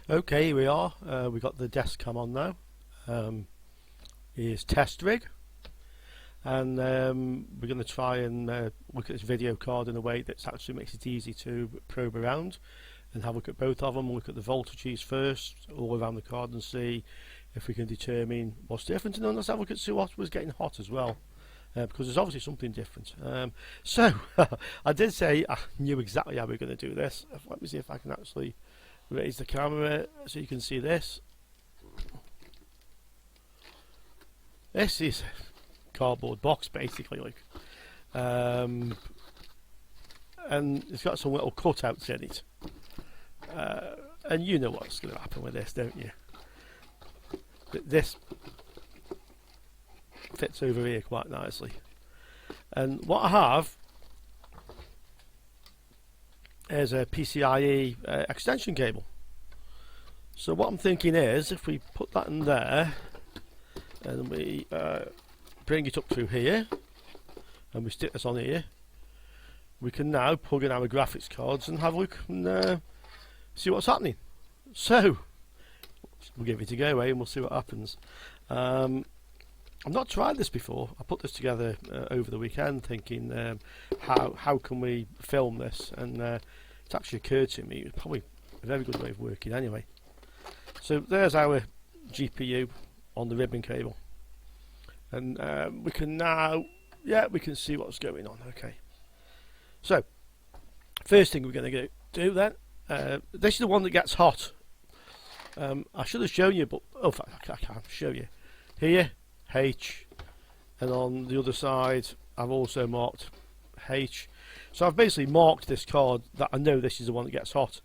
Okay, here we are. We've got the desk cam on now. Here's test rig, and we're going to try and look at this video card in a way that actually makes it easy to probe around and have a look at both of them. Look at the voltages first all around the card and see if we can determine what's different, and then let's have a look at see what was getting hot as well. Because there's obviously something different. So I did say I knew exactly how we were going to do this. Let me see if I can actually raise the camera so you can see this. This is a cardboard box basically, like, and it's got some little cutouts in it. And you know what's going to happen with this, don't you? This fits over here quite nicely, and what I have is a PCIe extension cable. So what I'm thinking is, if we put that in there and we bring it up through here and we stick this on here, we can now plug in our graphics cards and have a look and see what's happening. So we'll give it a go, and we'll see what happens. I've not tried this before. I put this together over the weekend thinking how can we film this, and it's actually occurred to me it's probably a very good way of working anyway. So there's our GPU on the ribbon cable, and we can now, we can see what's going on. Okay, so first thing we're going to do then, this is the one that gets hot. I should have shown you, but I can't show you here. H, and on the other side I've also marked H. So I've basically marked this card that I know this is the one that gets hot.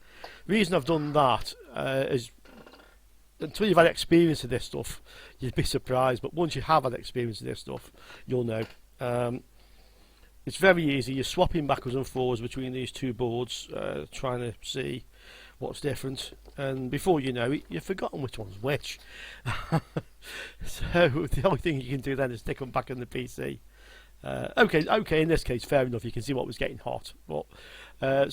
The reason I've done that is until you've had experience of this stuff you'd be surprised, but once you have had experience of this stuff you'll know. It's very easy. You're swapping backwards and forwards between these two boards, trying to see what's different, and before you know it you've forgotten which one's which. So the only thing you can do then is stick them back in the PC. Okay, in this case fair enough, you can see what was getting hot, but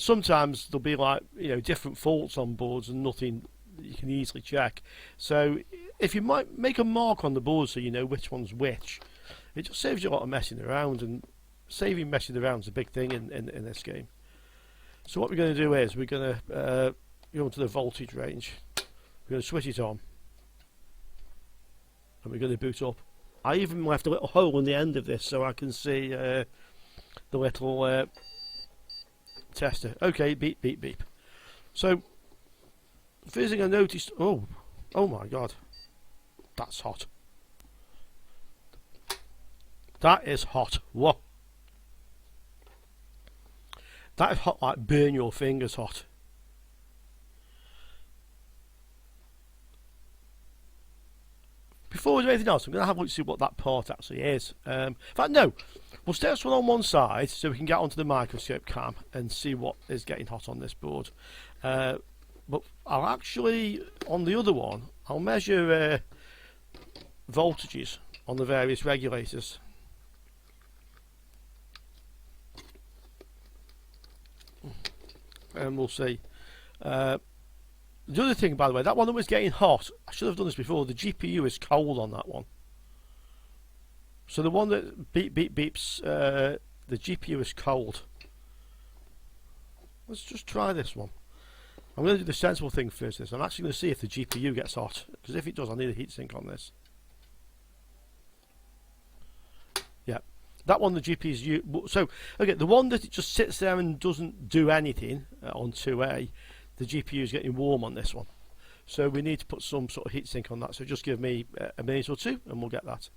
sometimes there'll be, like, different faults on boards and nothing you can easily check. So if you might make a mark on the board so you know which one's which, it just saves you a lot of messing around, and saving messing around is a big thing in this game. So what we're going to do is we're going to go into the voltage range. We're going to switch it on, and we're going to boot up. I even left a little hole in the end of this so I can see the little tester. Okay, beep beep beep. So the first thing I noticed, oh my god, that's hot. That is hot. Whoa, that is hot, like burn your fingers hot. Before we do anything else, I'm going to have a look to see what that part actually is. In fact, no, we'll stick this one on one side so we can get onto the microscope cam and see what is getting hot on this board. But I'll actually, on the other one, I'll measure voltages on the various regulators. And we'll see. The other thing, by the way, that one that was getting hot, I should have done this before, the GPU is cold on that one. So the one that beeps, the GPU is cold. Let's just try this one. I'm going to do the sensible thing first. I'm actually going to see if the GPU gets hot, because if it does, I need a heatsink on this. Yeah, that one the GPU is... So, okay, the one that it just sits there and doesn't do anything on 2A, the GPU is getting warm on this one. So we need to put some sort of heatsink on that. So just give me a minute or two and we'll get that.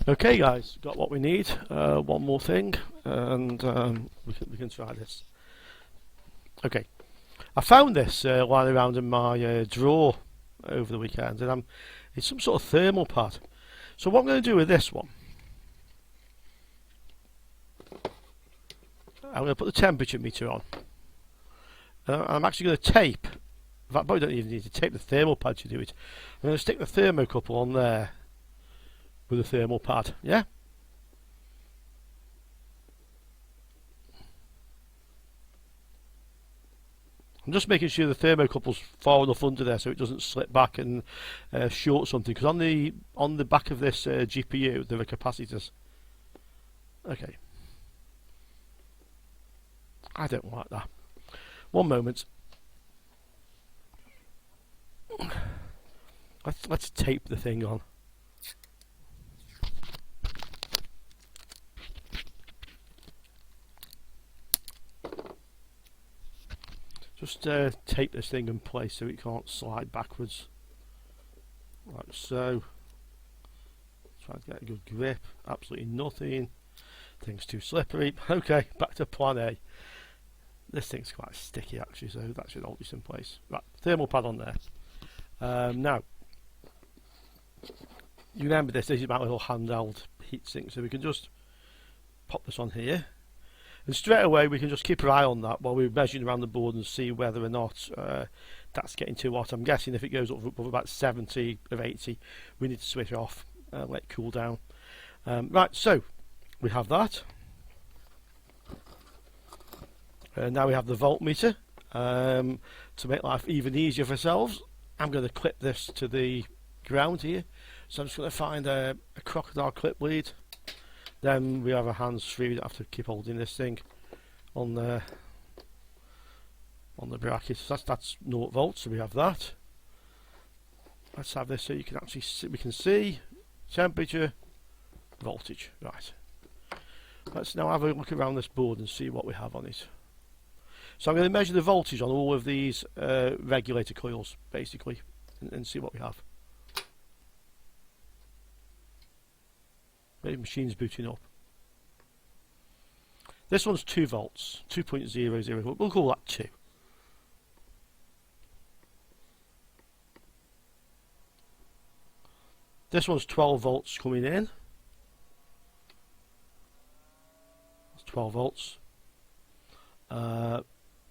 Okay guys, got what we need. One more thing and we can try this. Okay, I found this lying around in my drawer over the weekend, and it's some sort of thermal pad. So what I'm going to do with this one, I'm going to put the temperature meter on. I'm actually going to tape, in fact, I don't even need to tape the thermal pad to do it. I'm going to stick the thermocouple on there with the thermal pad, yeah? I'm just making sure the thermocouple's far enough under there so it doesn't slip back and short something, because on the back of this GPU there are capacitors. Okay. I don't like that. One moment. Let's tape the thing on. Just tape this thing in place so it can't slide backwards. Like so. Try to get a good grip. Absolutely nothing. Thing's too slippery. Okay, back to plan A. This thing's quite sticky actually, so that should hold this in place. Right, thermal pad on there. Now, you remember this is my little handheld heatsink, so we can just pop this on here. And straight away we can just keep our eye on that while we're measuring around the board and see whether or not that's getting too hot. I'm guessing if it goes up above about 70 or 80, we need to switch off, let it cool down. Right, so we have that. Now we have the voltmeter. To make life even easier for ourselves, I'm going to clip this to the ground here. So I'm just going to find a crocodile clip lead. Then we have our hands free. We don't have to keep holding this thing on the bracket. So that's 0 volts. So we have that. Let's have this so you can actually see, we can see temperature, voltage. Right. Let's now have a look around this board and see what we have on it. So I'm going to measure the voltage on all of these regulator coils, basically, and see what we have. Maybe machine's booting up. This one's 2 volts, 2.00. We'll call that 2. This one's 12 volts coming in. That's 12 volts.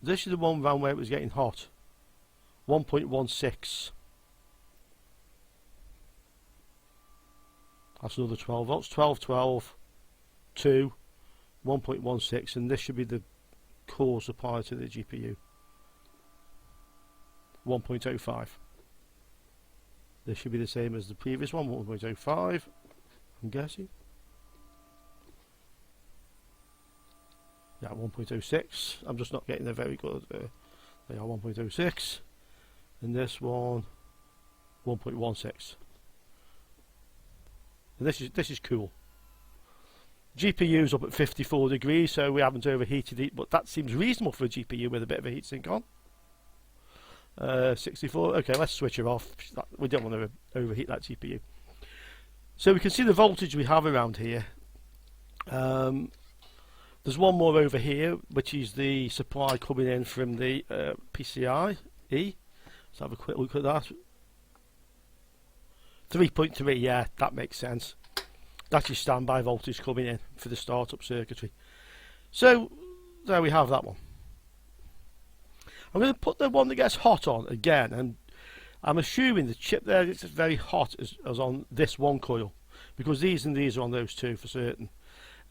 This is the one round where it was getting hot. 1.16. That's another 12 volts. 12, 12, 2, 1.16, and this should be the core supply to the GPU. 1.05. This should be the same as the previous one, 1.05, I'm guessing. Yeah, 1.06. I'm just not getting a very good. They are 1.06, and this one 1.16. And this is cool. GPU's up at 54 degrees, so we haven't overheated it, but that seems reasonable for a GPU with a bit of a heatsink on. 64. Okay, let's switch her off. We don't want to overheat that GPU. So we can see the voltage we have around here. There's one more over here, which is the supply coming in from the PCIe. Let's have a quick look at that. 3.3, yeah, that makes sense. That's your standby voltage coming in for the startup circuitry. So there we have that one. I'm going to put the one that gets hot on again, and I'm assuming the chip there is very hot as on this one coil, because these and these are on those two for certain.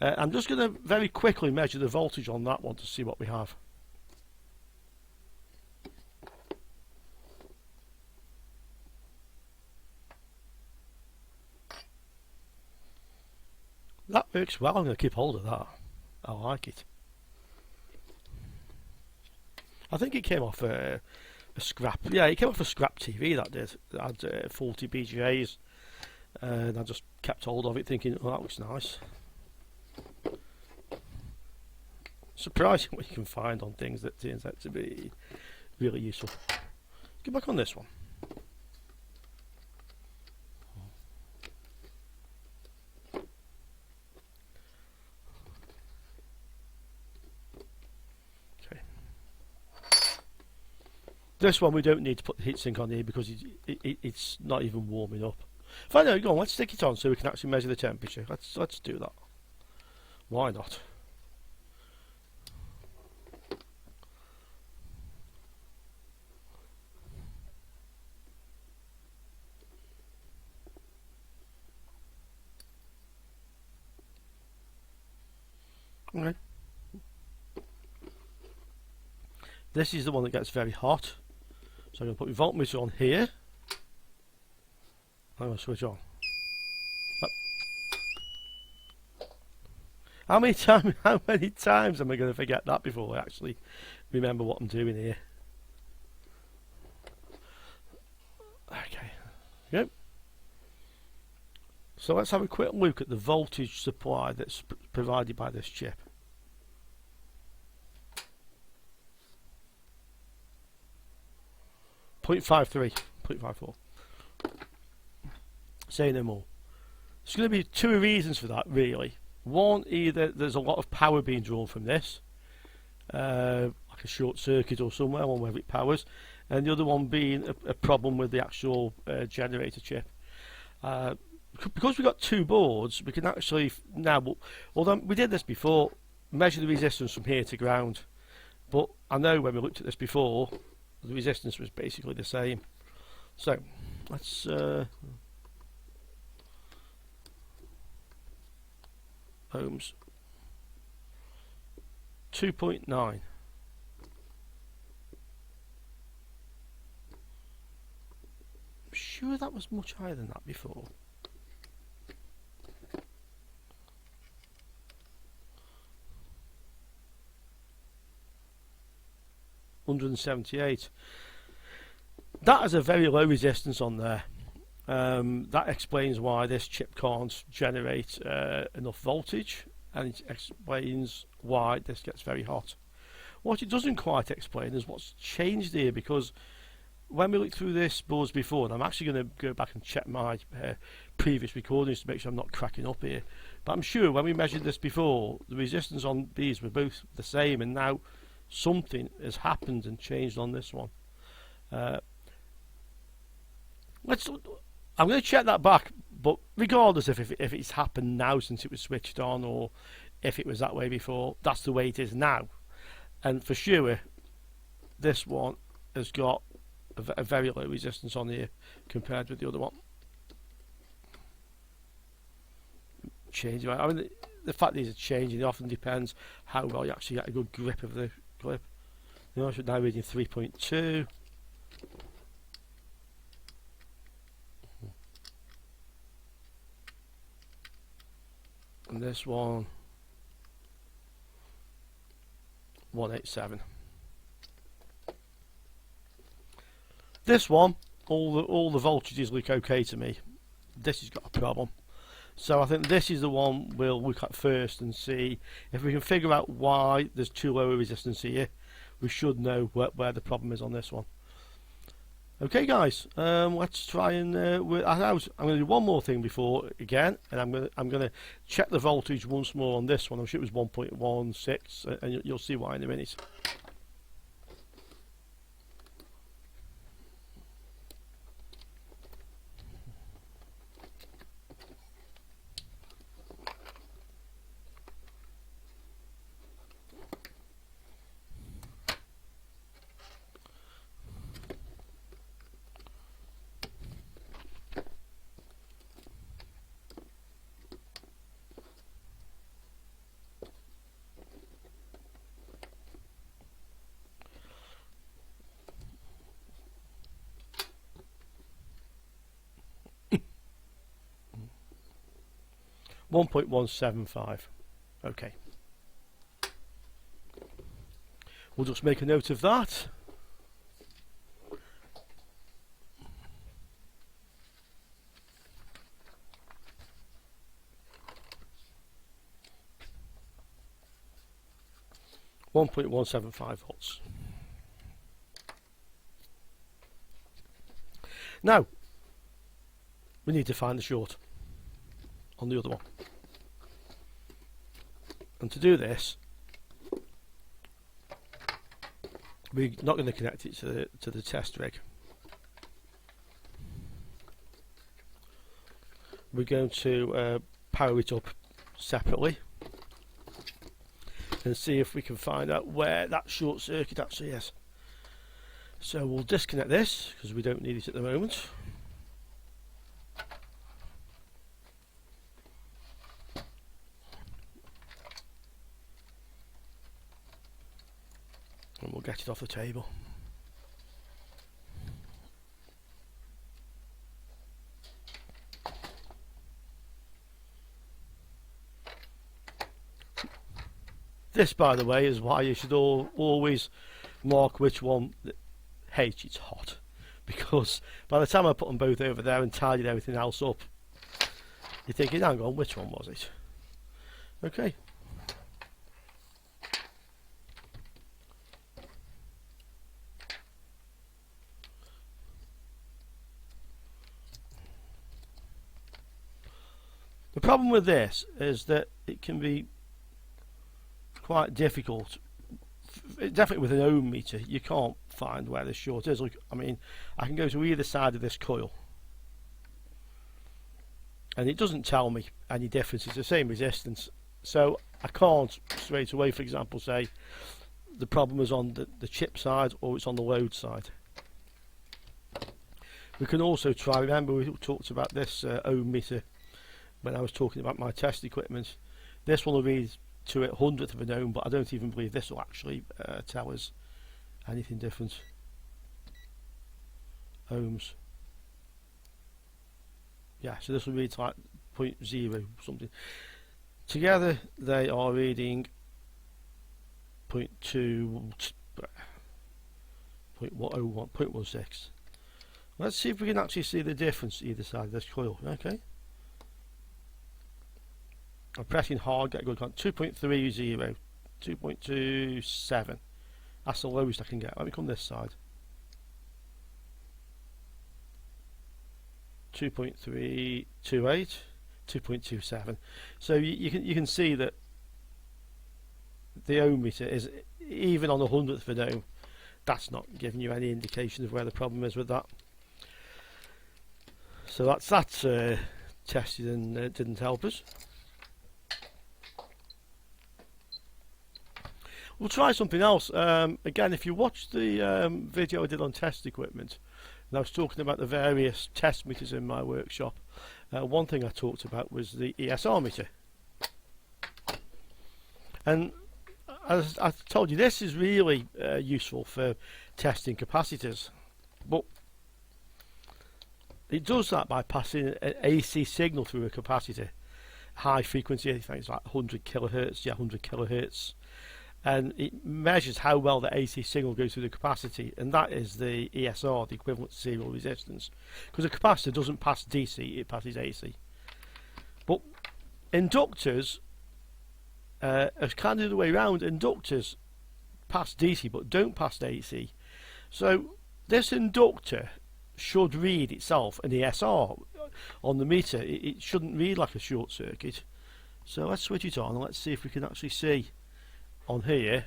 I'm just going to very quickly measure the voltage on that one to see what we have. That works well. I'm going to keep hold of that. I like it. I think it came off a scrap. Yeah, it came off a scrap TV. That did. It had 40 BGAs, and I just kept hold of it, thinking, "Oh, that looks nice." Surprising what you can find on things that turns out to be really useful. Get back on this one. This one we don't need to put the heatsink on here because it's not even warming up. Fine, no, go on, let's stick it on so we can actually measure the temperature. Let's do that. Why not? Okay. This is the one that gets very hot. So I'm going to put my voltmeter on here. I'm going to switch on. How many times am I going to forget that before I actually remember what I'm doing here? Okay. Yep. So let's have a quick look at the voltage supply that's provided by this chip. .53, 0.54. Say no more. There's going to be two reasons for that, really. One, either there's a lot of power being drawn from this, like a short circuit or somewhere, one where it powers, and the other one being a problem with the actual generator chip. Because we've got two boards, we can actually now, although we did this before, measure the resistance from here to ground. But I know when we looked at this before, the resistance was basically the same. So let's ohms 2.9. I'm sure that was much higher than that before. $178. That has a very low resistance on there. That explains why this chip can't generate enough voltage, and it explains why this gets very hot. What it doesn't quite explain is what's changed here, because when we looked through this boards before, and I'm actually going to go back and check my previous recordings to make sure I'm not cracking up here, but I'm sure when we measured this before, the resistance on these were both the same, and now something has happened and changed on this one. I'm going to check that back, but regardless if it's happened now since it was switched on, or if it was that way before, that's the way it is now. And for sure, this one has got a very low resistance on here compared with the other one. Changing. I mean, the fact these are changing, it often depends how well you actually get a good grip of the clip. You know, I should now reading 3.2. And this one 187. This one, all the voltages look okay to me. This has got a problem. So I think this is the one we'll look at first and see if we can figure out why there's too low a resistance here. We should know where the problem is on this one. Okay, guys, let's try and I'm going to do one more thing before again, and I'm going to check the voltage once more on this one. I'm sure it was 1.16, and you'll see why in a minute. .175. Okay. We'll just make a note of that. .175 volts. Now we need to find the short on the other one, and to do this we're not going to connect it to the test rig. we're going to power it up separately and see if we can find out where that short circuit actually is. So we'll disconnect this because we don't need it at the moment. And we'll get it off the table. This, by the way, is why you should always mark which one. H, it's hot, because by the time I put them both over there and tidied everything else up, you're thinking, hang on, which one was it? Okay. The problem with this is that it can be quite difficult. Definitely with an ohm meter, you can't find where the short is. Look, I mean, I can go to either side of this coil, and it doesn't tell me any difference. It's the same resistance, so I can't straight away, for example, say the problem is on the chip side or it's on the load side. We can also try. Remember, we talked about this ohm meter when I was talking about my test equipment. This one will read to a 100th of an ohm, but I don't even believe this will actually tell us anything different. Ohms. Yeah, so this will read like 0.0 something. Together they are reading 0.2, 0.101, 0.16. Let's see if we can actually see the difference either side of this coil. Okay. I'm pressing hard, get a good count. 2.30, 2.27. That's the lowest I can get. Let me come this side. 2.328, 2.27. So you can see that the ohm meter is even on a 100th of an ohm. That's not giving you any indication of where the problem is with that. So that's tested and didn't help us. We'll try something else. Again, if you watch the video I did on test equipment, and I was talking about the various test meters in my workshop, one thing I talked about was the Esr meter. And as I told you, this is really useful for testing capacitors. But it does that by passing an AC signal through a capacitor. High frequency, I think it's like 100 kilohertz, yeah, 100 kilohertz. And it measures how well the AC signal goes through the capacitor, and that is the ESR, the equivalent serial resistance. Because a capacitor doesn't pass DC, it passes AC. But inductors are kind of the way around. Inductors pass DC but don't pass AC. So this inductor should read itself an ESR on the meter. It shouldn't read like a short circuit. So let's switch it on and let's see if we can actually see on here.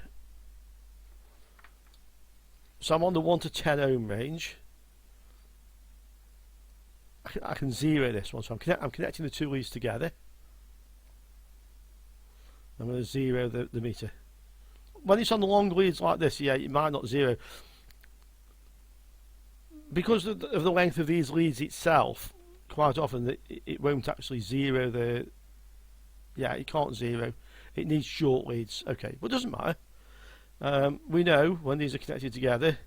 So I'm on the 1 to 10 ohm range. I can zero this one, so I'm connecting the two leads together. I'm going to zero the meter. When it's on the long leads like this, yeah, it might not zero. Because of the length of these leads itself, quite often it won't actually zero the... Yeah, it can't zero. It needs short leads. Okay, but it doesn't matter. We know when these are connected together.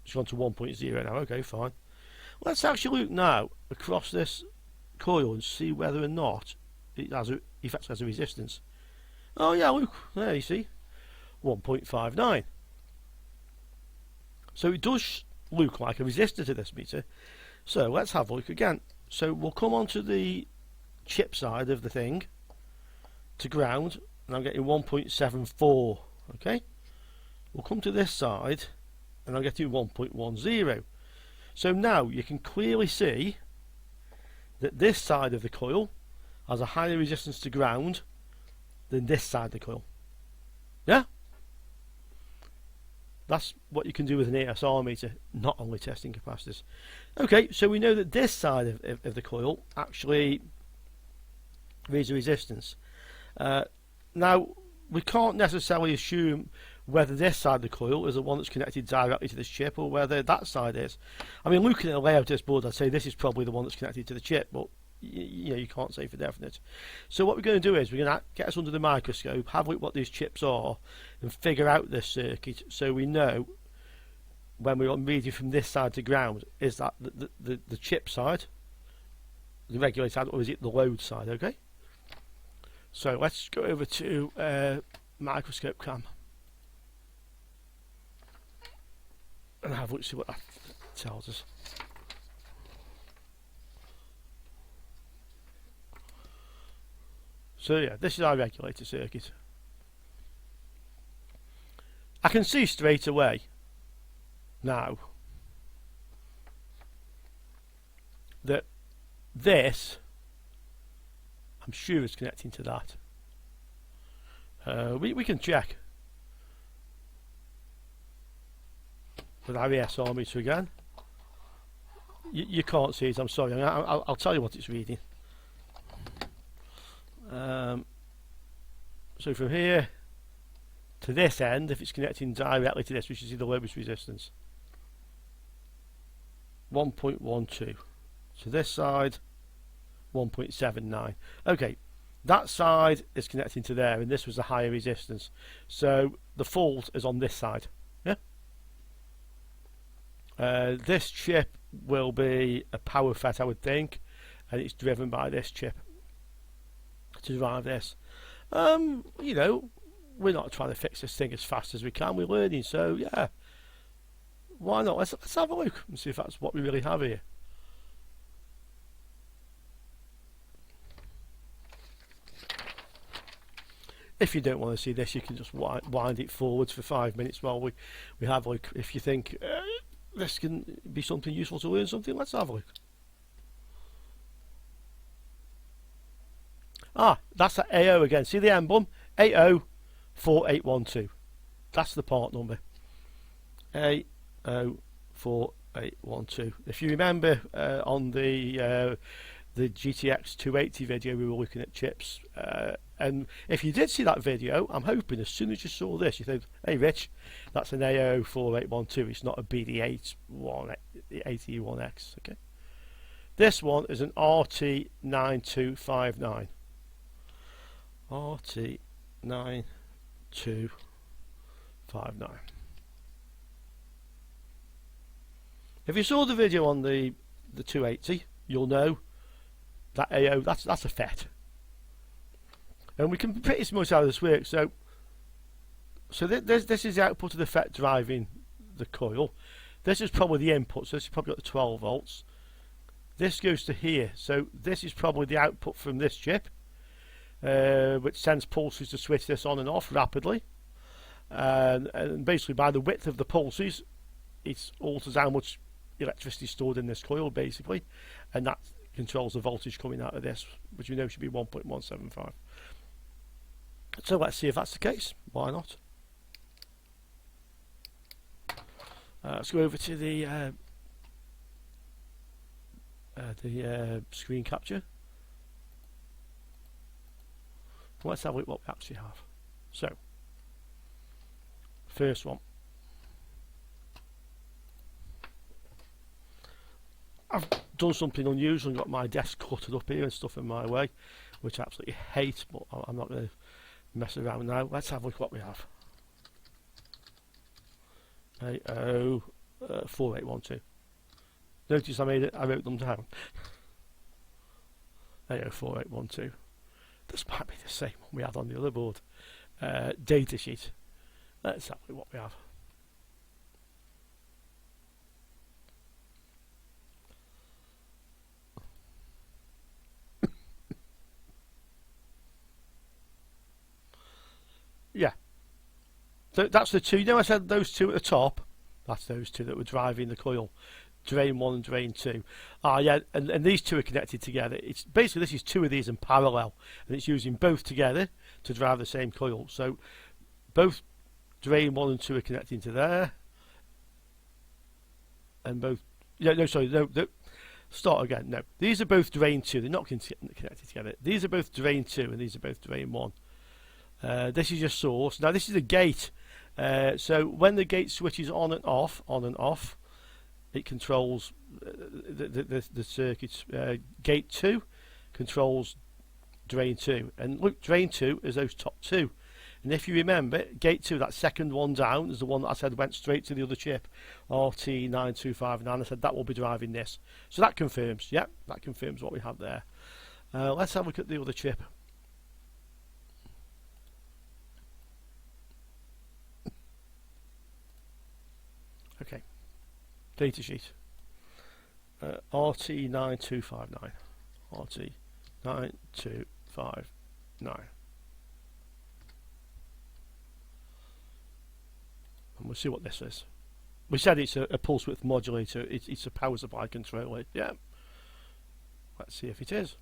It's gone to 1.0 now. Okay, fine. Let's actually look now across this coil and see whether or not it effects as a resistance. Oh yeah, look there. You see, 1.59. So it does look like a resistor to this meter. So let's have a look again. So we'll come onto the chip side of the thing to ground, and I'm getting 1.74. okay, we'll come to this side and I'm getting 1.10. So now you can clearly see that this side of the coil has a higher resistance to ground than this side of the coil. Yeah, that's what you can do with an ESR meter, not only testing capacitors. Okay, so we know that this side of the coil actually reads a resistance. Now, we can't necessarily assume whether this side of the coil is the one that's connected directly to this chip or whether that side is. I mean, looking at the layout of this board, I'd say this is probably the one that's connected to the chip, but you know, you can't say for definite. So what we're going to do is we're going to get us under the microscope, have a look at what these chips are, and figure out this circuit so we know when we're reading from this side to ground, is that the chip side, the regulator side, or is it the load side? Okay. So let's go over to microscope cam and have a look, see what that tells us. So yeah, this is our regulator circuit. I can see straight away now that this, I'm sure, is connecting to that. We can check with our Esr meter again. You can't see it, I'm sorry. I'll tell you what it's reading. So from here to this end, if it's connecting directly to this, we should see the lowest resistance, 1.12. So this side, 1.79. Okay, that side is connecting to there, and this was the higher resistance. So the fault is on this side. Yeah. This chip will be a power FET, I would think, and it's driven by this chip to drive this. You know, we're not trying to fix this thing as fast as we can. We're learning, so yeah. Why not? Let's have a look and see if that's what we really have here. If you don't want to see this, you can just wind it forwards for 5 minutes while we have a look. If you think this can be something useful to learn something, let's have a look. Ah, that's the AO again. See the emblem? AO4812. That's the part number. AO4812. If you remember on the GTX 280 video, we were looking at chips. And if you did see that video, I'm hoping as soon as you saw this, you think, hey Rich, that's an AO4812. It's not a BD81X. Okay. This one is an RT9259. RT9259. If you saw the video on the 280, you'll know that AO, that's a FET. And we can pretty much how this works. So this is the output of the FET driving the coil. This is probably the input, so this is probably got the 12 volts. This goes to here, so this is probably the output from this chip, which sends pulses to switch this on and off rapidly. And basically by the width of the pulses, it alters how much electricity is stored in this coil, basically, and that controls the voltage coming out of this, which we know should be 1.175. So let's see if that's the case. Why not? Let's go over to the screen capture. Let's have a look what we actually have. So, first one. I've done something unusual and got my desk cluttered up here and stuff in my way, which I absolutely hate, but I'm not going to mess around now. Let's have a look what we have. AO4812. Notice I wrote them down. AO4812. This might be the same one we had on the other board. Data sheet. Let's have a look what we have. Yeah. So that's the two. You know I said those two at the top? That's those two that were driving the coil. Drain 1 and drain 2. Ah, yeah, and these two are connected together. It's basically, this is two of these in parallel, and it's using both together to drive the same coil. So both drain 1 and 2 are connecting to there, and both Yeah, no, sorry, no, start again. No, these are both drain 2. They're not connected together. These are both drain 2 and these are both drain 1. This is your source. Now this is a gate. So when the gate switches on and off, it controls the circuits. Gate 2 controls drain 2, and look, drain 2 is those top 2. And if you remember, gate 2, that second one down, is the one that I said went straight to the other chip, RT9259. I said that will be driving this. So that confirms, yeah, that confirms what we have there. Let's have a look at the other chip. Okay, datasheet. RT9259. RT9259. And we'll see what this is. We said it's a pulse width modulator. It's a power supply controller. Yeah. Let's see if it is.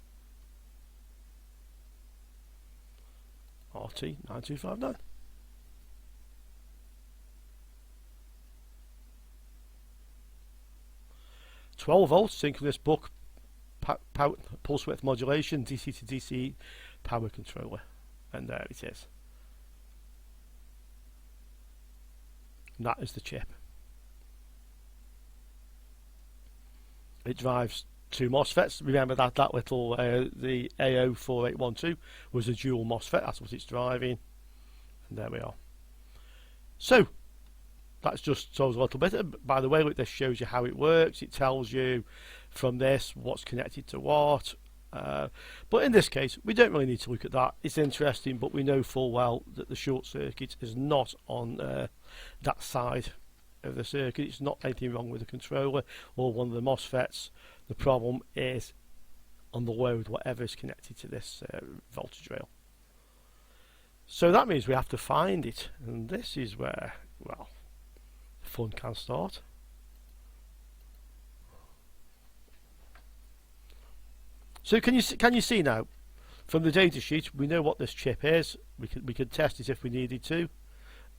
RT9259. "12 volt synchronous buck pulse width modulation, DC to DC power controller." And there it is. And that is the chip. It drives 2 MOSFETs. Remember that little the AO4812 was a dual MOSFET. That's what it's driving. And there we are. So that's just shows a little bit. By the way, look, this shows you how it works. It tells you from this what's connected to what. But in this case, we don't really need to look at that. It's interesting, but we know full well that the short circuit is not on that side of the circuit. It's not anything wrong with the controller or one of the MOSFETs. The problem is on the load, whatever is connected to this voltage rail. So that means we have to find it, and this is where, well, the fun can start. So can you see now from the data sheet we know what this chip is. We could test it if we needed to.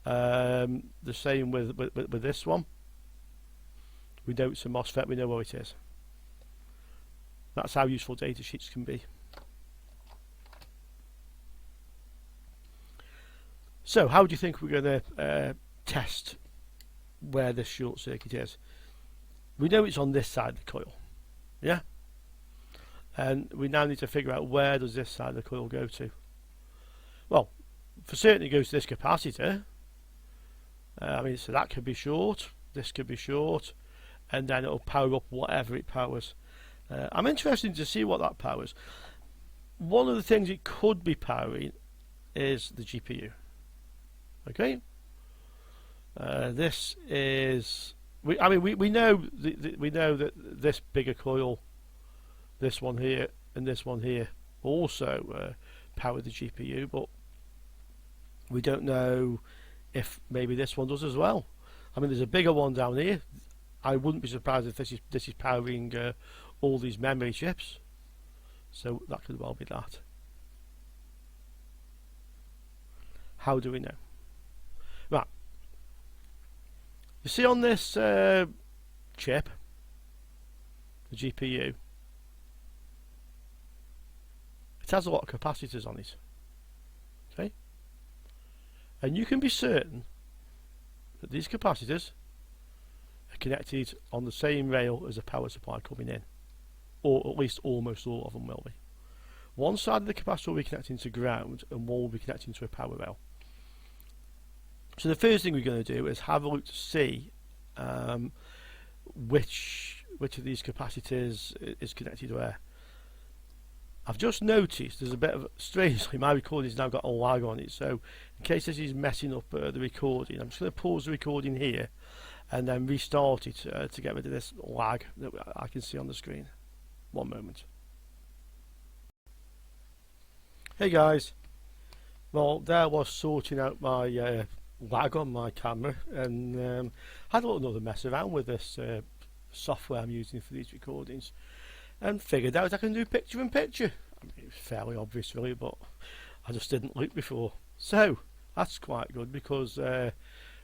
The same with this one. We know it's a MOSFET. We know what it is. That's how useful data sheets can be. So how do you think we're going to test where this short circuit is? We know it's on this side of the coil, yeah? And we now need to figure out where does this side of the coil go to. Well, for certain it goes to this capacitor. I mean, so that could be short, this could be short, and then it'll power up whatever it powers. I'm interested to see what that powers. One of the things it could be powering is the GPU. Okay, this is. We know we know that this bigger coil, this one here and this one here, also power the GPU, but we don't know if maybe this one does as well. I mean, there's a bigger one down here. I wouldn't be surprised if this is powering all these memory chips. So that could well be that. How do we know? Right. You see on this chip, the GPU, it has a lot of capacitors on it. Okay? And you can be certain that these capacitors are connected on the same rail as a power supply coming in, or at least almost all of them will be. One side of the capacitor will be connecting to ground and one will be connecting to a power rail. So the first thing we're going to do is have a look to see which of these capacitors is connected where. I've just noticed there's a bit of, strangely, my recording's now got a lag on it, so in case this is messing up the recording, I'm just going to pause the recording here and then restart it to get rid of this lag that I can see on the screen. One moment. Hey guys, well, there was sorting out my lag on my camera, and had a little another mess around with this software I'm using for these recordings, and figured out I can do picture in picture. I mean, it was fairly obvious really, but I just didn't look before. So that's quite good, because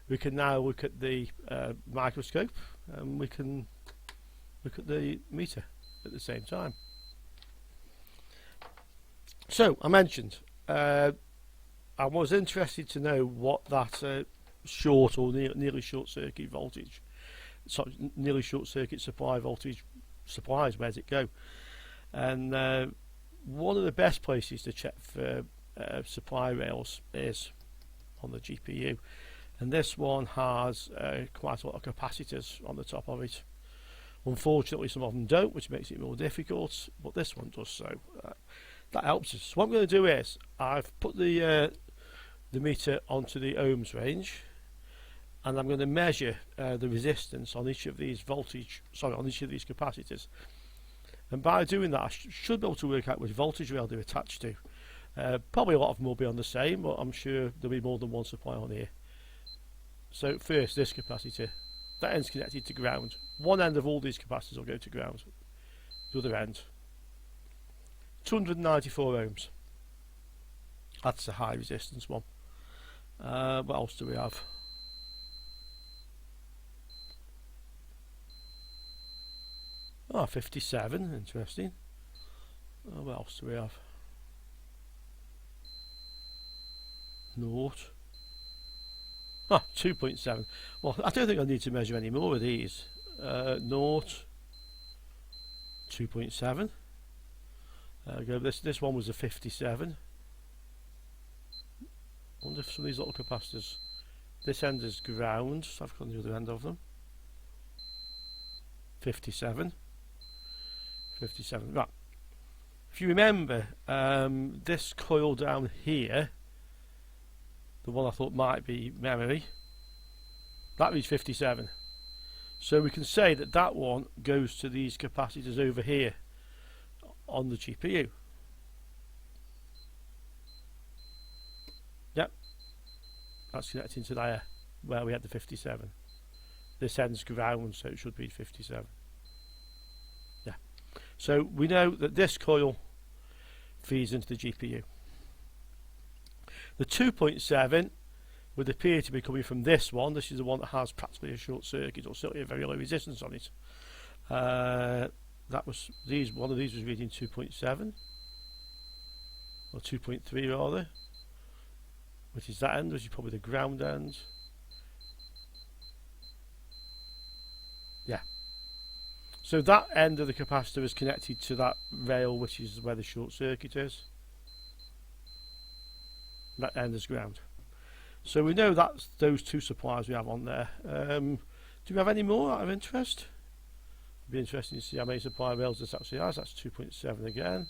we can now look at the microscope and we can look at the meter at the same time. So I mentioned I was interested to know what that short or nearly short circuit voltage, nearly short circuit supply voltage supplies. Where does it go? And one of the best places to check for supply rails is on the GPU, and this one has quite a lot of capacitors on the top of it. Unfortunately, some of them don't, which makes it more difficult, but this one does, so that helps us. So what I'm going to do is I've put the meter onto the ohms range, and I'm going to measure the resistance on each of these on each of these capacitors. And by doing that, I should be able to work out which voltage rail they're attached to. Probably a lot of them will be on the same, but I'm sure there'll be more than one supply on here. So first, this capacitor, that end's connected to ground. One end of all these capacitors will go to ground. The other end, 294 ohms. That's a high resistance one. What else do we have? Oh, 57, interesting. What else do we have? Naught. Ah, 2.7. Well, I don't think I need to measure any more of these. Naught. 2.7. This one was a 57. I wonder if some of these little capacitors. This end is ground, so I've got the other end of them. 57. 57. Right. If you remember, this coil down here, the one I thought might be memory, that reads 57. So we can say that that one goes to these capacitors over here on the GPU. Yep, that's connecting to there where we had the 57. This end's ground, so it should be 57. Yeah. So we know that this coil feeds into the GPU. The 2.7 would appear to be coming from this one. This is the one that has practically a short circuit, or certainly a very low resistance on it. That was one of these was reading 2.7 or 2.3 rather, which is that end, which is probably the ground end. Yeah. So that end of the capacitor is connected to that rail, which is where the short circuit is. That end is ground. So we know that's those two supplies we have on there. Do we have any more out of interest? It'd be interesting to see how many supply rails this actually has. That's 2.7 again.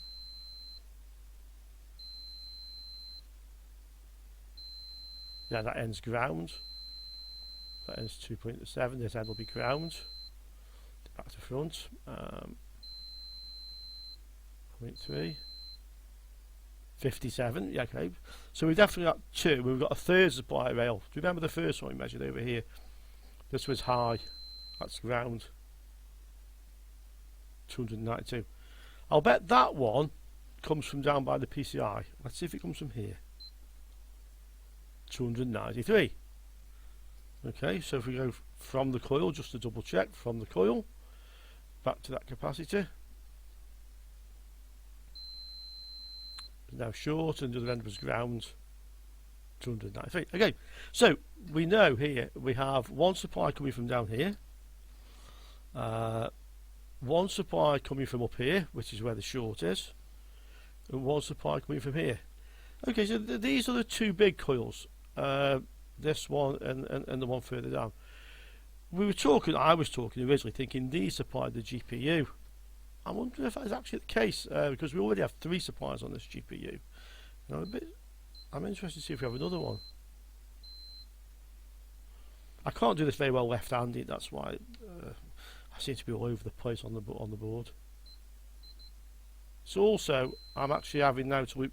Yeah, that ends ground. That ends 2.7. This end will be ground. Back to front. 0.3. 57, yeah, okay. So we've definitely got two. We've got a third supply rail. Do you remember the first one we measured over here? This was high. That's ground. 292. I'll bet that one comes from down by the PCI. Let's see if it comes from here. 293. Okay, so if we go from the coil, just to double check, from the coil back to that capacitor. Now short, and the other end was ground. 293. Okay, so we know here we have one supply coming from down here, one supply coming from up here, which is where the short is, and one supply coming from here. Okay, so these are the two big coils, this one and the one further down. I was talking originally thinking these supplied the GPU. I wonder if that's actually the case, because we already have three supplies on this GPU. I'm interested to see if we have another one. I can't do this very well left-handed, that's why I seem to be all over the place on the board. So also, I'm actually having now to look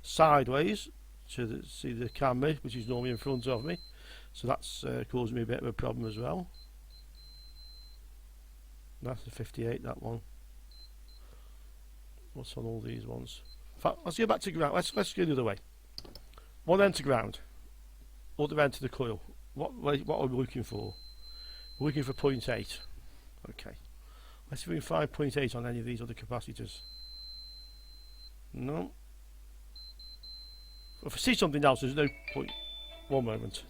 sideways to see the camera, which is normally in front of me. So that's causing me a bit of a problem as well. That's the 58, that one. What's on all these ones? In fact, let's go back to ground. Let's go the other way. One end to ground, other end to the coil. What are we looking for? We're looking for 0.8. Okay. Let's see if we can find 0.8 on any of these other capacitors. No. If I see something else, there's no point. One moment.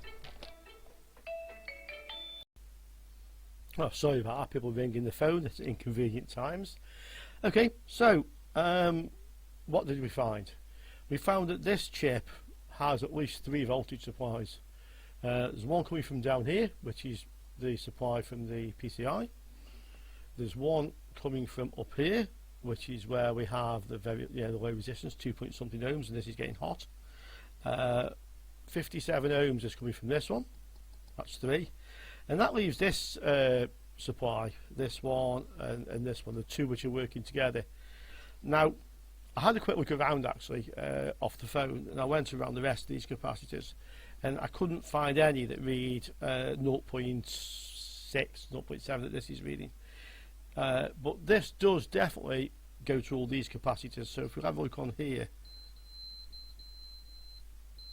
Oh, sorry about that. People ringing the phone at inconvenient times. Okay, so what did we find? We found that this chip has at least 3 voltage supplies. There's one coming from down here, which is the supply from the PCI. There's one coming from up here, which is where we have the very the low resistance, 2 point something ohms, and this is getting hot. 57 ohms is coming from this one. That's 3, and that leaves this supply, this one and this one, the 2 which are working together. Now, I had a quick look around actually off the phone, and I went around the rest of these capacitors, and I couldn't find any that read 0.6, 0.7 that this is reading. But this does definitely go to all these capacitors. So if we have a look on here,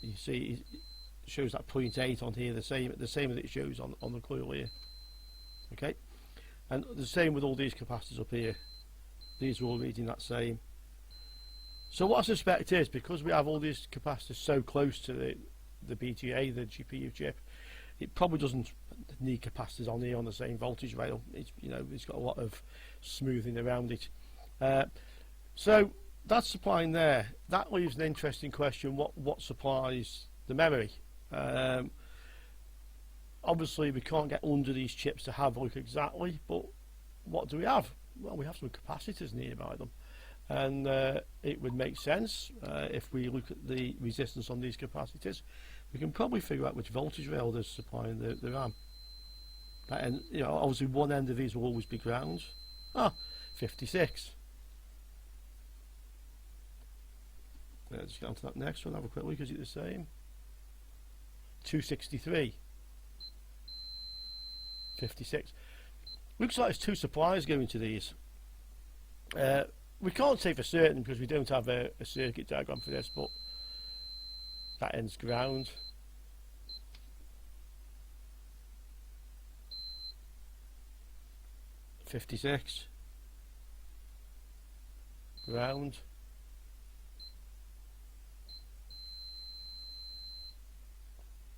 you see it shows that 0.8 on here, the same that it shows on the coil here. Okay, and the same with all these capacitors up here. These are all reading that same. So what I suspect is, because we have all these capacitors so close to the BGA, the GPU chip, it probably doesn't need capacitors on here on the same voltage rail. It's, you know, it's got a lot of smoothing around it. So that's supplying there. That leaves an interesting question: what supplies the memory? Obviously, we can't get under these chips to have a look exactly, but what do we have? Well, we have some capacitors nearby them, and it would make sense if we look at the resistance on these capacitors. We can probably figure out which voltage rail is supplying the RAM. And you know, obviously one end of these will always be ground. 56. Let's get on to that next one, have a quick look. Is it the same? 263. 56. Looks like there's 2 supplies going to these. We can't say for certain because we don't have a circuit diagram for this, but that end's ground. .56 ground.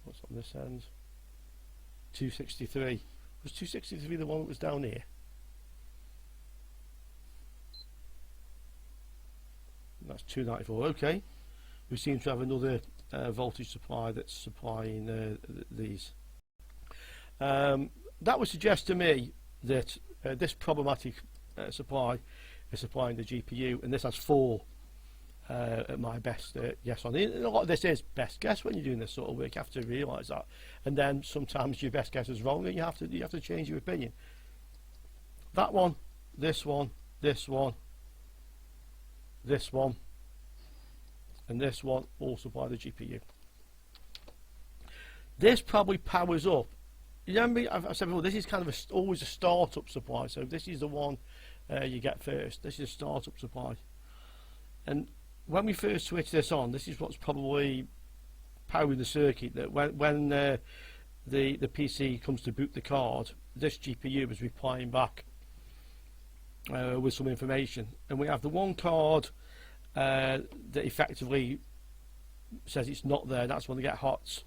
What's on this end? 263. Was 263 the one that was down here? That's 294. Okay, we seem to have another voltage supply that's supplying these. That would suggest to me that this problematic supply is supplying the GPU, and this has 4 at my best guess on it. And a lot of this is best guess when you're doing this sort of work. You have to realise that, and then sometimes your best guess is wrong, and you have to change your opinion. That one, this one, this one, this one, and this one all supply the GPU. This probably powers up. You remember I've said before, this is kind of always a startup supply. So this is the one you get first. This is a startup supply, and when we first switch this on, this is what's probably powering the circuit. That when the PC comes to boot the card, this GPU is replying back with some information, and we have the one card that effectively says it's not there. That's when they get hot.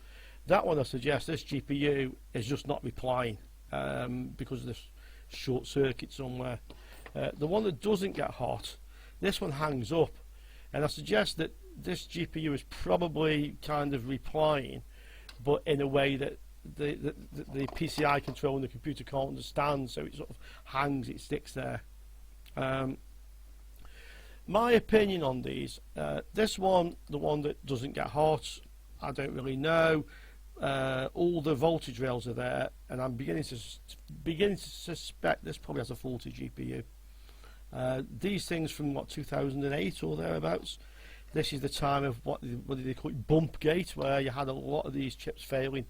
That one, I suggest this GPU is just not replying because of this short circuit somewhere. The one that doesn't get hot, this one hangs up, and I suggest that this GPU is probably kind of replying, but in a way that the PCI control and the computer can't understand, so it sort of hangs, it sticks there. My opinion on these, this one, the one that doesn't get hot, I don't really know. All the voltage rails are there, and I'm beginning to suspect this probably has a faulty GPU. These things from what, 2008 or thereabouts. This is the time of what do they call it, bump gate, where you had a lot of these chips failing,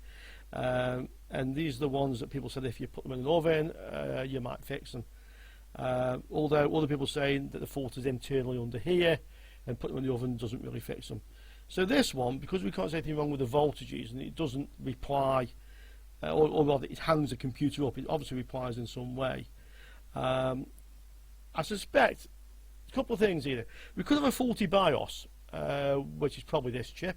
and these are the ones that people said if you put them in an oven you might fix them. Although other people saying that the fault is internally under here, and putting them in the oven doesn't really fix them. So this one, because we can't say anything wrong with the voltages, and it doesn't reply, or rather it hangs the computer up, it obviously replies in some way. I suspect a couple of things here. We could have a faulty BIOS, which is probably this chip,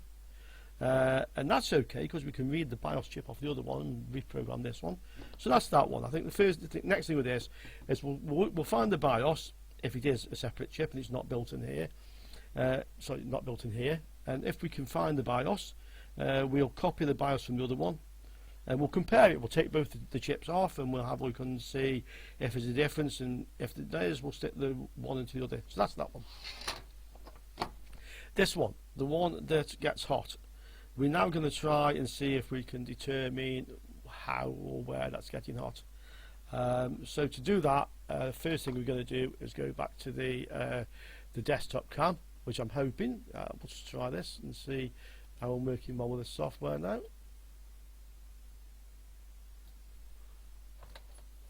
and that's okay because we can read the BIOS chip off the other one and reprogram this one. So that's that one. I think the next thing with this is we'll find the BIOS if it is a separate chip and it's not built in here. Sorry, not built in here. And if we can find the BIOS, we'll copy the BIOS from the other one. And we'll compare it. We'll take both the chips off and we'll have a look and see if there's a difference, and if there is, we'll stick the one into the other. So that's that one. This one, the one that gets hot, we're now going to try and see if we can determine how or where that's getting hot. So to do that, first thing we're going to do is go back to the desktop cam, which I'm hoping, we'll just try this and see how I'm working well with the software now.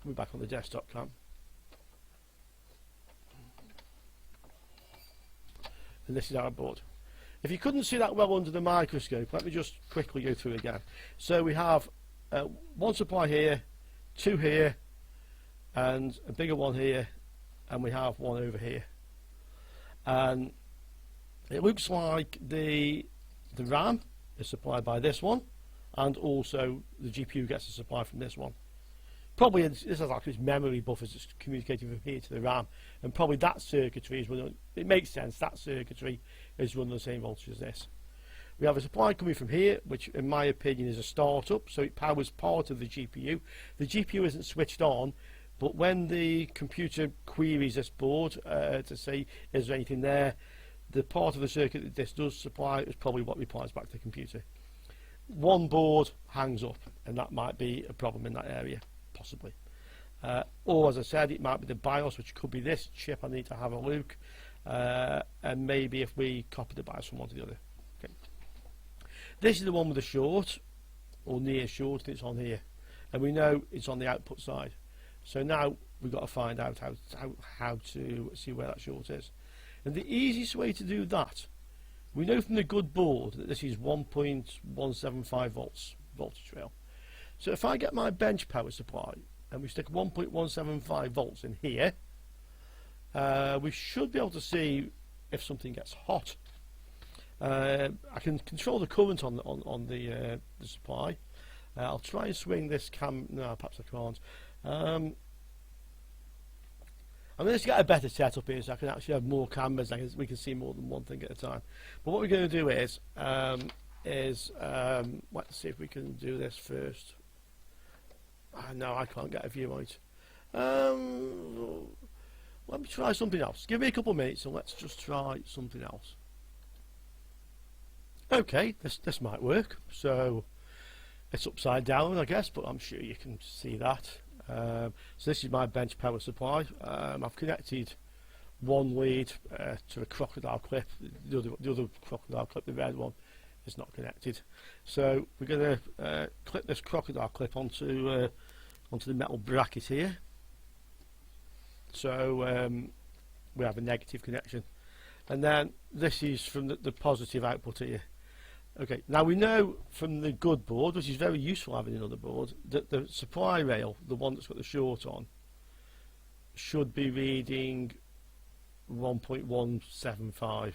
We're back on the desktop cam. And this is our board. If you couldn't see that well under the microscope, let me just quickly go through again. So we have one supply here, two here, and a bigger one here, and we have one over here. And it looks like the RAM is supplied by this one, and also the GPU gets a supply from this one. Probably this is like its memory buffers that's communicating from here to the RAM, and probably that circuitry is running. It makes sense, that circuitry is running the same voltage as this. We have a supply coming from here, which in my opinion is a startup, so it powers part of the GPU. The GPU isn't switched on, but when the computer queries this board to say is there anything there, the part of the circuit that this does supply is probably what replies back to the computer. One board hangs up, and that might be a problem in that area. Possibly, or as I said, it might be the BIOS, which could be this chip. I need to have a look, and maybe if we copy the BIOS from one to the other. Okay. This is the one with the short, or near short, and it's on here, and we know it's on the output side. So now we've got to find out how to see where that short is, and the easiest way to do that, we know from the good board that this is 1.175 volts voltage rail. So if I get my bench power supply and we stick 1.175 volts in here, we should be able to see if something gets hot. I can control the current on the supply. I'll try and swing this cam. No, perhaps I can't. I'm going to get a better setup here so I can actually have more cameras. We can see more than one thing at a time. But what we're going to do is let's see if we can do this first. No, I can't get a view on it. Let me try something else. Give me a couple of minutes and let's just try something else. Okay, this might work. So it's upside down, I guess, but I'm sure you can see that. So this is my bench power supply. I've connected one lead to a crocodile clip. The other crocodile clip, the red one, is not connected. So we're going to clip this crocodile clip onto the metal bracket here. So we have a negative connection, and then this is from the positive output here. Okay, now we know from the good board, which is very useful having another board, that the supply rail, the one that's got the short on, should be reading 1.175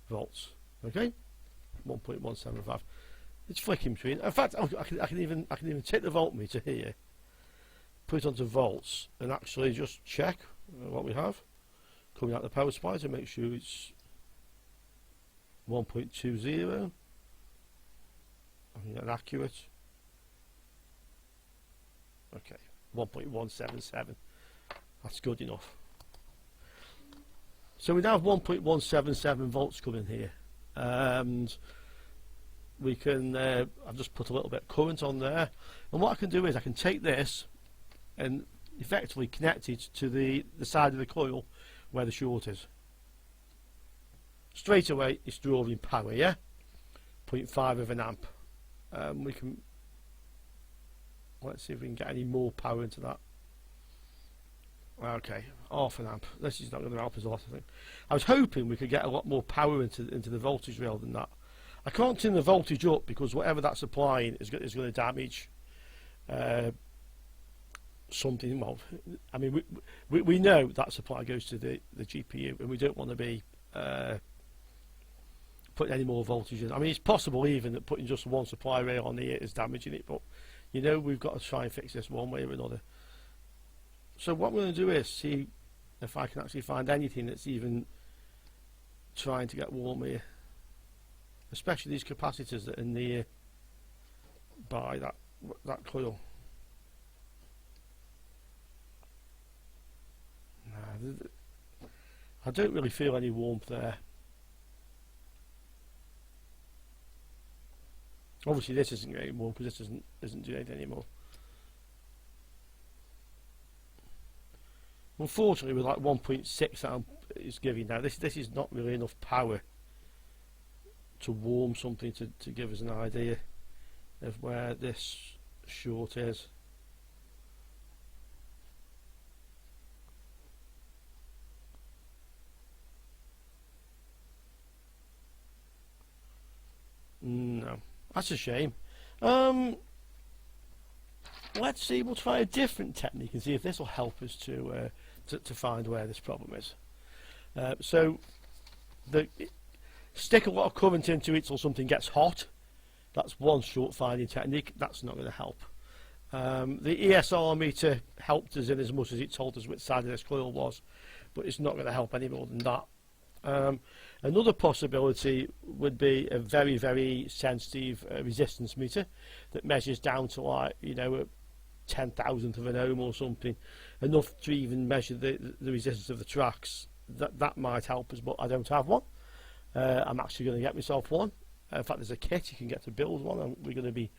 volts. Okay, 1.175. It's flicking between. In fact, I can even take the voltmeter here, put it onto volts, and actually just check what we have coming out the power supply to make sure it's 1.20. I think that's accurate. Okay, 1.177. That's good enough. So we now have 1.177 volts coming here, and we can. I've just put a little bit of current on there, and what I can do is I can take this and effectively connect it to the side of the coil where the short is. Straight away it's drawing power, yeah, 0.5 of an amp. We can, let's see if we can get any more power into that. Okay, half an amp. This is not going to help us a lot, I think. I was hoping we could get a lot more power into the voltage rail than that. I can't turn the voltage up because whatever that's supplying is going to damage something. Well, I mean, we know that supply goes to the GPU, and we don't want to be putting any more voltage in. I mean, it's possible even that putting just one supply rail on here is damaging it, but you know, we've got to try and fix this one way or another. So what we're going to do is see if I can actually find anything that's even trying to get warm here, especially these capacitors that are near by that coil. Nah, I don't really feel any warmth there. Obviously this isn't getting warm because this isn't doing anything anymore. Unfortunately, with like 1.6 that is giving now, this is not really enough power to warm something to give us an idea of where this short is. No, that's a shame. Let's see, we'll try a different technique and see if this will help us to find where this problem is. So stick a lot of current into it till something gets hot. That's one short finding technique. That's not going to help. The Esr meter helped us in as much as it told us which side of this coil was, but it's not going to help any more than that. Another possibility would be a very, very sensitive resistance meter that measures down to, like, you know, a 10,000th of an ohm or something, enough to even measure the resistance of the tracks. That might help us, but I don't have one. I'm actually going to get myself one. In fact, there's a kit you can get to build one, and we're going to be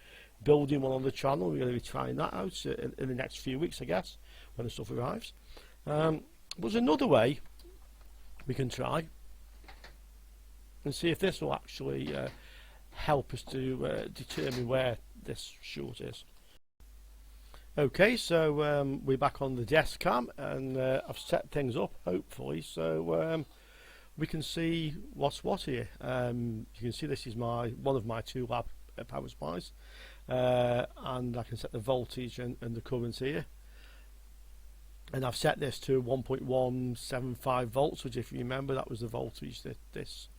building one on the channel. We're going to be trying that out in the next few weeks, I guess, when the stuff arrives. There's another way we can try and see if this will actually help us to determine where this short is. Okay, so we're back on the desk cam, and I've set things up, hopefully, so we can see what's what here. You can see this is one of my two lab power supplies, and I can set the voltage and the current here. And I've set this to 1.175 volts, which, if you remember, that was the voltage that this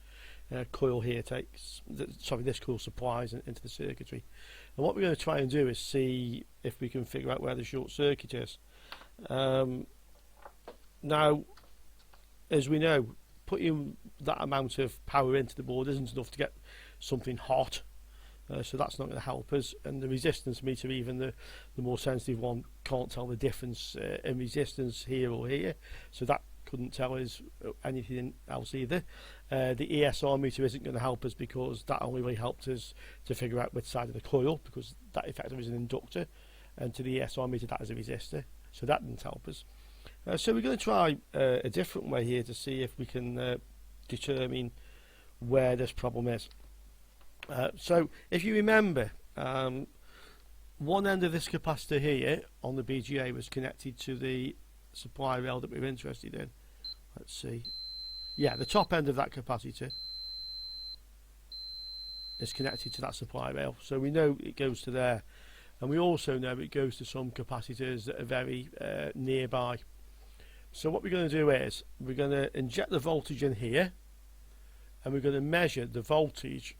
coil here takes. This coil supplies into the circuitry. And what we're going to try and do is see if we can figure out where the short circuit is. Now, as we know, putting that amount of power into the board isn't enough to get something hot. So that's not going to help us, and the resistance meter, even the more sensitive one, can't tell the difference in resistance here or here, so that couldn't tell us anything else either. The Esr meter isn't going to help us because that only really helped us to figure out which side of the coil, because that effectively is an inductor, and to the Esr meter that is a resistor, so that didn't help us. So we're going to try a different way here to see if we can determine where this problem is. So if you remember, one end of this capacitor here on the BGA was connected to the supply rail that we were interested in. Let's see. Yeah, the top end of that capacitor is connected to that supply rail, so we know it goes to there, and we also know it goes to some capacitors that are very nearby. So what we're going to do is we're going to inject the voltage in here, and we're going to measure the voltage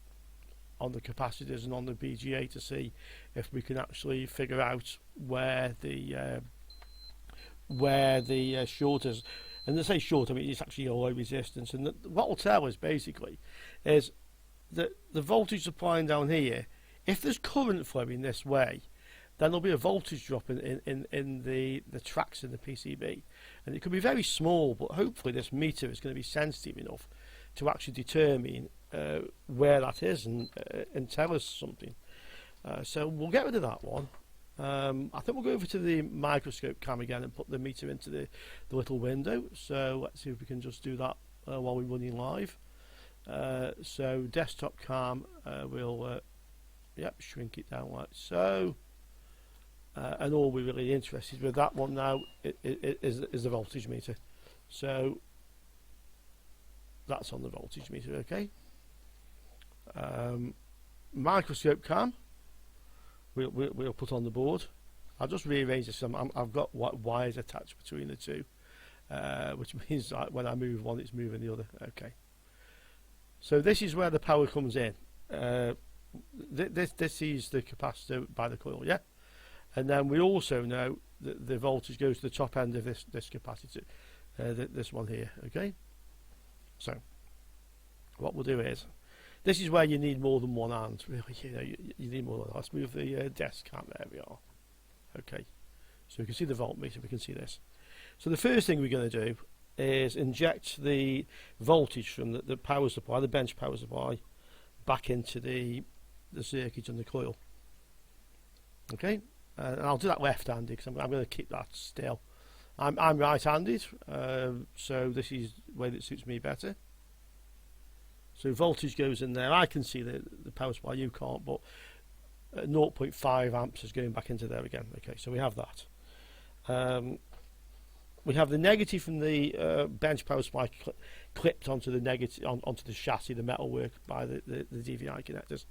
on the capacitors and on the BGA to see if we can actually figure out where the short is. And to say short, I mean it's actually a low resistance. And what will tell us basically is that the voltage supplying down here, if there's current flowing this way, then there'll be a voltage drop in the tracks in the PCB, and it could be very small, but hopefully this meter is going to be sensitive enough to actually determine where that is and tell us something. So we'll get rid of that one. I think we'll go over to the microscope cam again and put the meter into the little window. So let's see if we can just do that while we're running live. So desktop cam, we'll shrink it down like so. And all we're really interested with that one now is the voltage meter. So that's on the voltage meter, okay. Microscope cam we'll put on the board. I'll just rearrange this. I've got wires attached between the two, which means that when I move one, it's moving the other. Okay. So this is where the power comes in. This is the capacitor by the coil, yeah. And then we also know that the voltage goes to the top end of this capacitor, this one here. Okay. So what we'll do is, this is where you need more than one hand. Really, you know, you need more than one. Let's move the desk cam. There we are. Okay. So we can see the voltmeter. We can see this. So the first thing we're going to do is inject the voltage from the power supply, the bench power supply, back into the circuit and the coil. Okay, and I'll do that left-handed because I'm going to keep that still. I'm right-handed, so this is the way that suits me better. So voltage goes in there. I can see the power supply, you can't, but 0.5 amps is going back into there again. Okay, so we have that. We have the negative from the bench power supply clipped onto the negative onto the chassis, the metalwork by the DVI connectors,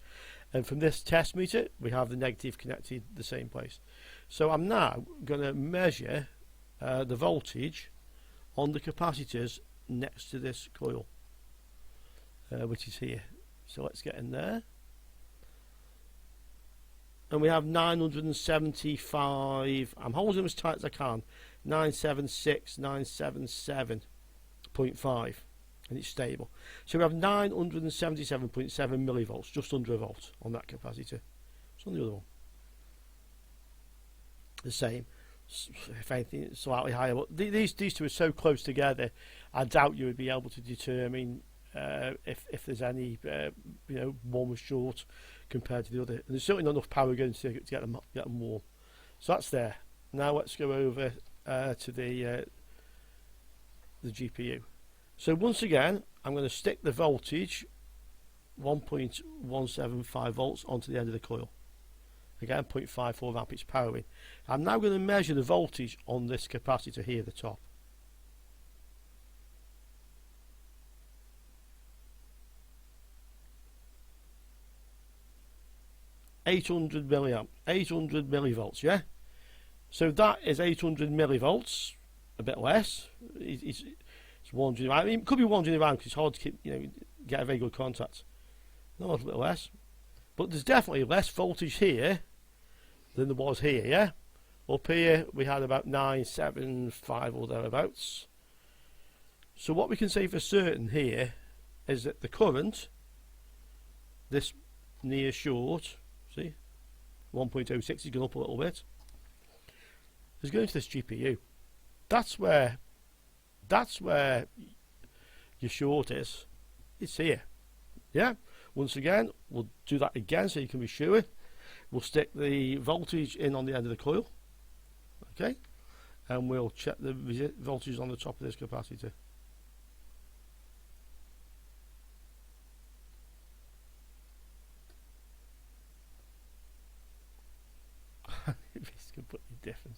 and from this test meter we have the negative connected the same place. So I'm now going to measure the voltage on the capacitors next to this coil, which is here. So let's get in there. And we have 975, I'm holding them as tight as I can, 976, 977.5, and it's stable. So we have 977.7 millivolts, just under a volt on that capacitor. It's on the other one. The same, if anything, slightly higher. But these two are so close together, I doubt you would be able to determine if there's any, one was short compared to the other. And there's certainly not enough power going to get them warm. So that's there. Now let's go over to the GPU. So once again, I'm going to stick the voltage 1.175 volts onto the end of the coil. Again, 0.54 amp, it's powering. I'm now going to measure the voltage on this capacitor here at the top. 800 milliamp, 800 millivolts, yeah? So that is 800 millivolts, a bit less. It's wandering around. I mean, it could be wandering around because it's hard to keep, get a very good contact. No, a bit less. But there's definitely less voltage here than there was here, yeah? Up here we had about 975 or thereabouts. So what we can say for certain here is that the current, this near short, see, 1.06 is going up a little bit, is going to this GPU. That's where your short is. It's here. Yeah. Once again, we'll do that again so you can be sure. We'll stick the voltage in on the end of the coil. Okay. And we'll check the voltage on the top of this capacitor. It's completely different.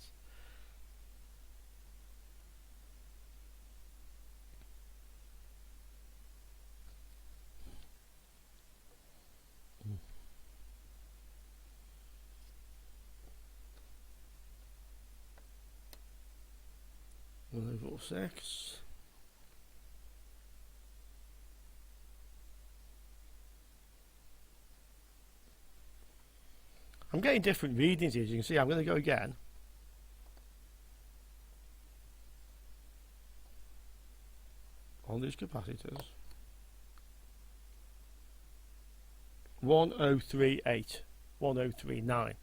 Level 6. I'm getting different readings here, as you can see. I'm going to go again. On these capacitors. 1038, 1039.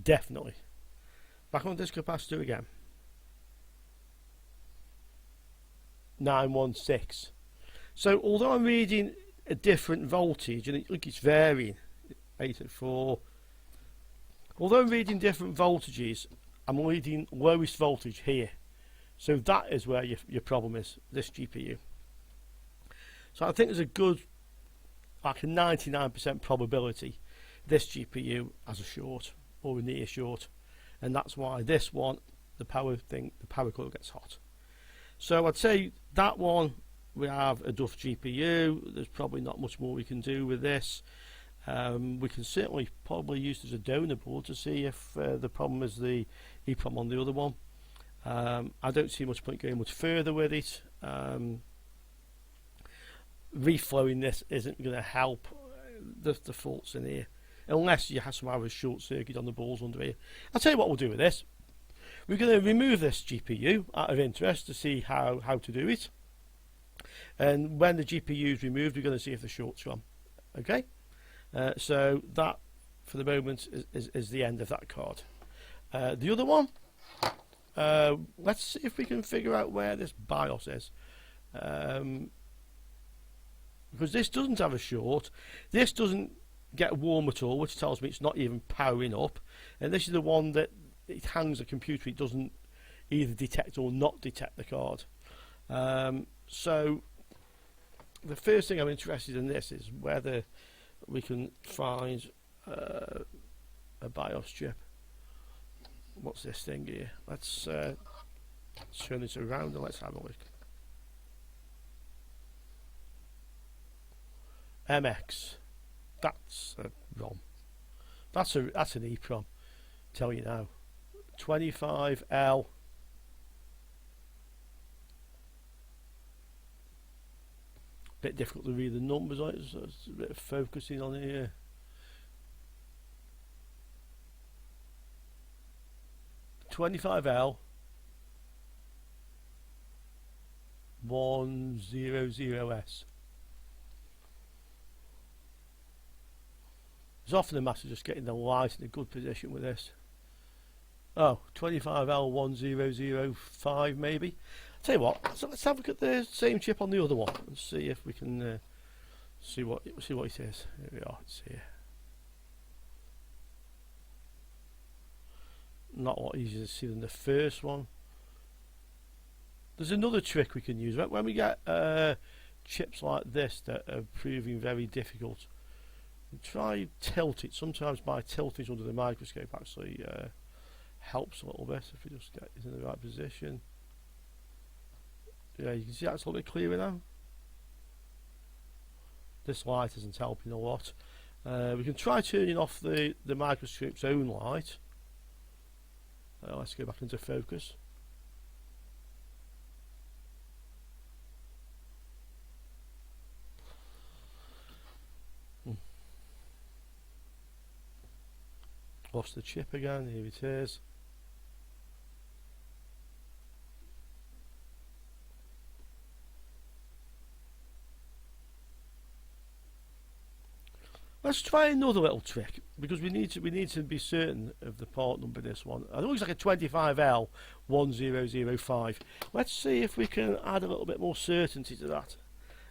Definitely. Back on this capacitor again. 916. So although I'm reading a different voltage, and look, it's varying, 804. Although I'm reading different voltages, I'm reading lowest voltage here. So that is where your problem is, this GPU. So I think there's a good, like a 99% probability this GPU has a short or a near short, and that's why this one, the power coil gets hot. So I'd say that one we have a Duff GPU. There's probably not much more we can do with this. We can certainly probably use it as a donor board to see if the problem is the EEPROM on the other one. I don't see much point going much further with it. Reflowing this isn't going to help the faults in here, unless you have some kind of short circuit on the balls under here. I'll tell you what we'll do with this. We're going to remove this GPU out of interest to see how to do it. And when the GPU is removed, we're going to see if the short's gone. Okay? So that, for the moment, is the end of that card. The other one, let's see if we can figure out where this BIOS is. Because this doesn't have a short. This doesn't get warm at all, which tells me it's not even powering up. And this is the one that it hangs the computer. It doesn't either detect or not detect the card. So the first thing I'm interested in this is whether we can find a BIOS chip. What's this thing here? Let's turn this around and let's have a look. MX. That's a ROM. That's an EEPROM. Tell you now. 25L. Bit difficult to read the numbers on it, so it's a bit of focusing on it here. (25L) 100S. It's often a matter of just getting the light in a good position with this. Oh, 25L 1005 maybe. Tell you what, so let's have a look at the same chip on the other one and see if we can see what it is. Here we are. It's here. Not a lot easier to see than the first one. There's another trick we can use when we get chips like this that are proving very difficult. Try tilt it. Sometimes by tilting it under the microscope actually helps a little bit if we just get it in the right position. Yeah, you can see that's a little bit clearer now. This light isn't helping a lot. We can try turning off the microscope's own light. Let's go back into focus. Lost the chip again. Here it is. Let's try another little trick because we need to be certain of the part number of this one. I think it looks like a 25L 1005. Let's see if we can add a little bit more certainty to that.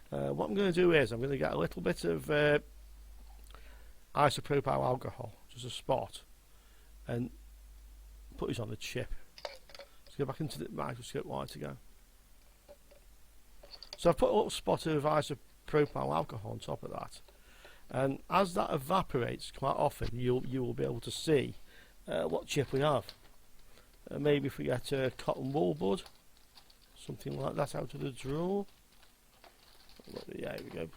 What I'm going to do is I'm going to get a little bit of isopropyl alcohol, just a spot, and put this on the chip. Let's go back into the microscope light again. So I've put a little spot of isopropyl alcohol on top of that. And as that evaporates, quite often you will be able to see what chip we have. Maybe if we get a cotton wool bud, something like that out of the drawer. Yeah, here we go.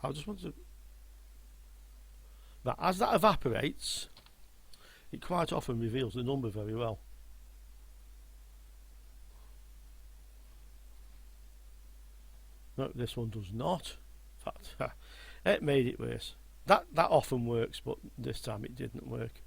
I just want to. But as that evaporates, it quite often reveals the number very well. No, this one does not. In fact, it made it worse. That often works, but this time it didn't work.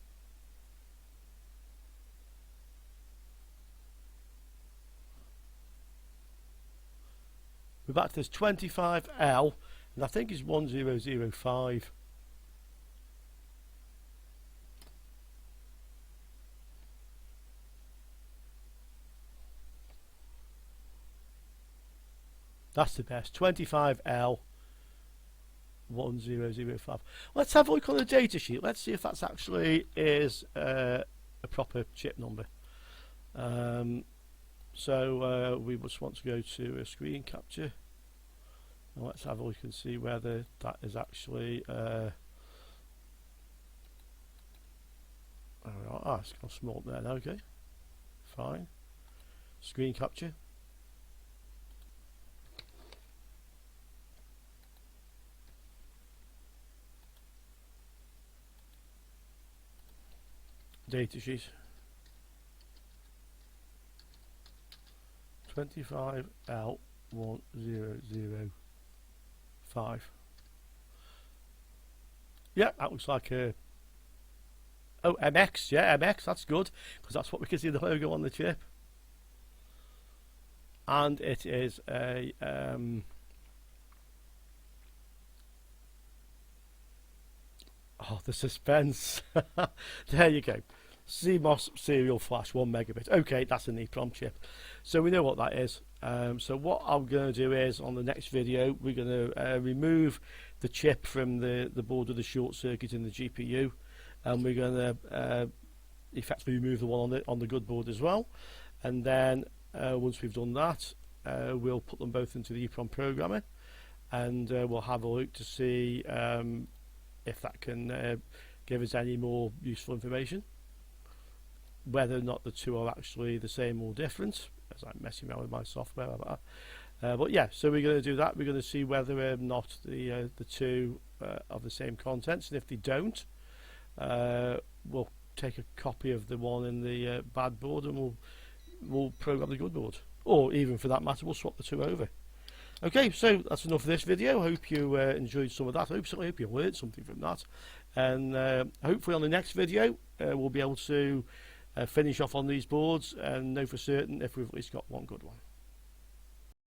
We're back to this 25L, and I think it's 1005. That's the best. 25L 1005. Let's have a look on the data sheet. Let's see if that's actually is a proper chip number. So we just want to go to a screen capture. And let's have a look and see whether that is actually it's gone small there now. Okay, fine. Screen capture. datasheet. 25L1005. Yeah, that looks like a... Oh, MX, yeah, MX, that's good, because that's what we can see the logo on the chip. And it is a... oh, the suspense. There you go. CMOS serial flash 1 megabit. Okay, that's an EEPROM chip. So we know what that is. So what I'm going to do is, on the next video, we're going to remove the chip from the board with the short circuit in the GPU. And we're going to effectively remove the one on the good board as well. And then once we've done that, we'll put them both into the EEPROM programming. And we'll have a look to see if that can give us any more useful information, whether or not the two are actually the same or different, as I'm messing around with my software about that. But yeah, so we're going to do that. We're going to see whether or not the two are the same contents, and if they don't, we'll take a copy of the one in the bad board and we'll program the good board, or even for that matter, we'll swap the two over. Okay, so that's enough for this video. Hope you enjoyed some of that. Certainly hope you learned something from that. And hopefully on the next video, we'll be able to finish off on these boards and know for certain if we've at least got one good one.